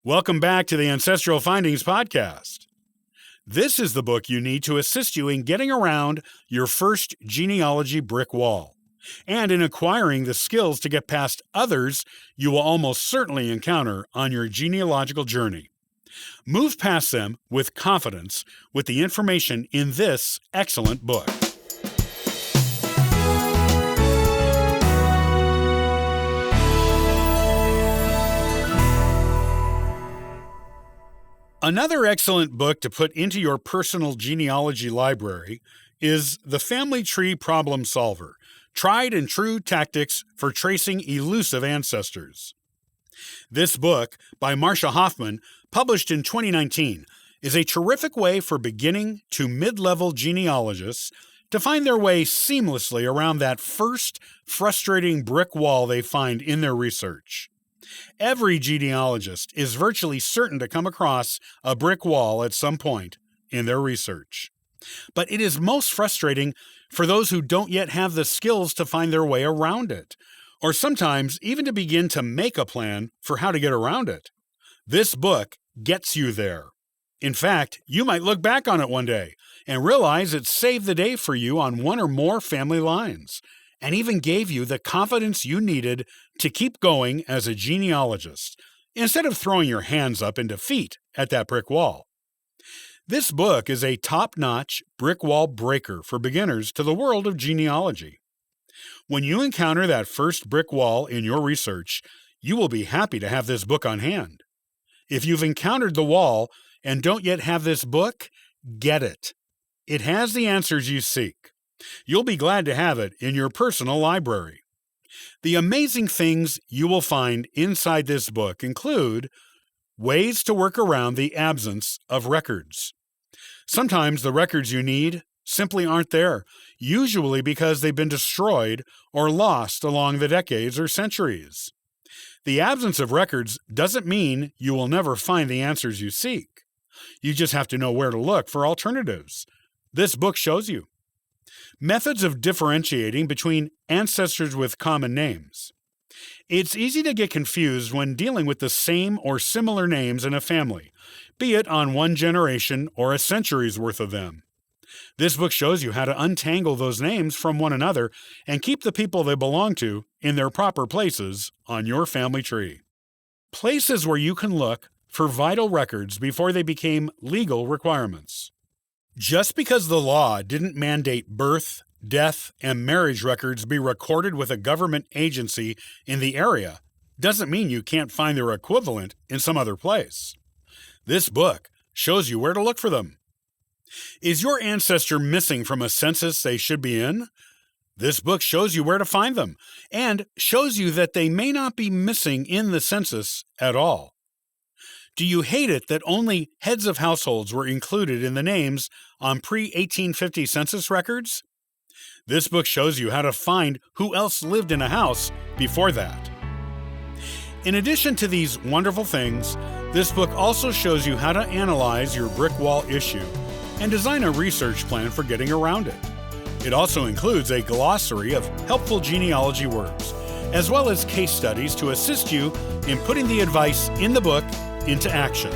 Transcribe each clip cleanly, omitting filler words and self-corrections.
Welcome back to the Ancestral Findings Podcast. This is the book you need to assist you in getting around your first genealogy brick wall, and in acquiring the skills to get past others you will almost certainly encounter on your genealogical journey. Move past them with confidence with the information in this excellent book. Another excellent book to put into your personal genealogy library is The Family Tree Problem Solver: Tried and True Tactics for Tracing Elusive Ancestors. This book, by Marcia Hoffman, published in 2019, is a terrific way for beginning to mid-level genealogists to find their way seamlessly around that first frustrating brick wall they find in their research. Every genealogist is virtually certain to come across a brick wall at some point in their research. But it is most frustrating for those who don't yet have the skills to find their way around it, or sometimes even to begin to make a plan for how to get around it. This book gets you there. In fact, you might look back on it one day and realize it saved the day for you on one or more family lines, and even gave you the confidence you needed to keep going as a genealogist, instead of throwing your hands up in defeat at that brick wall. This book is a top-notch brick wall breaker for beginners to the world of genealogy. When you encounter that first brick wall in your research, you will be happy to have this book on hand. If you've encountered the wall and don't yet have this book, get it. It has the answers you seek. You'll be glad to have it in your personal library. The amazing things you will find inside this book include ways to work around the absence of records. Sometimes the records you need simply aren't there, usually because they've been destroyed or lost along the decades or centuries. The absence of records doesn't mean you will never find the answers you seek. You just have to know where to look for alternatives. This book shows you. Methods of differentiating between ancestors with common names. It's easy to get confused when dealing with the same or similar names in a family, be it on one generation or a century's worth of them. This book shows you how to untangle those names from one another and keep the people they belong to in their proper places on your family tree. Places where you can look for vital records before they became legal requirements. Just because the law didn't mandate birth, death, and marriage records be recorded with a government agency in the area doesn't mean you can't find their equivalent in some other place. This book shows you where to look for them. Is your ancestor missing from a census they should be in? This book shows you where to find them and shows you that they may not be missing in the census at all. Do you hate it that only heads of households were included in the names on pre-1850 census records? This book shows you how to find who else lived in a house before that. In addition to these wonderful things, this book also shows you how to analyze your brick wall issue and design a research plan for getting around it. It also includes a glossary of helpful genealogy words, as well as case studies to assist you in putting the advice in the book into action.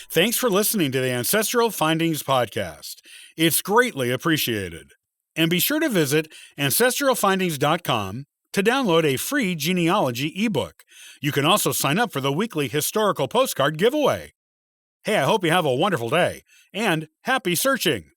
Thanks for listening to the Ancestral Findings Podcast. It's greatly appreciated. And be sure to visit ancestralfindings.com to download a free genealogy ebook. You can also sign up for the weekly historical postcard giveaway. Hey, I hope you have a wonderful day, and happy searching!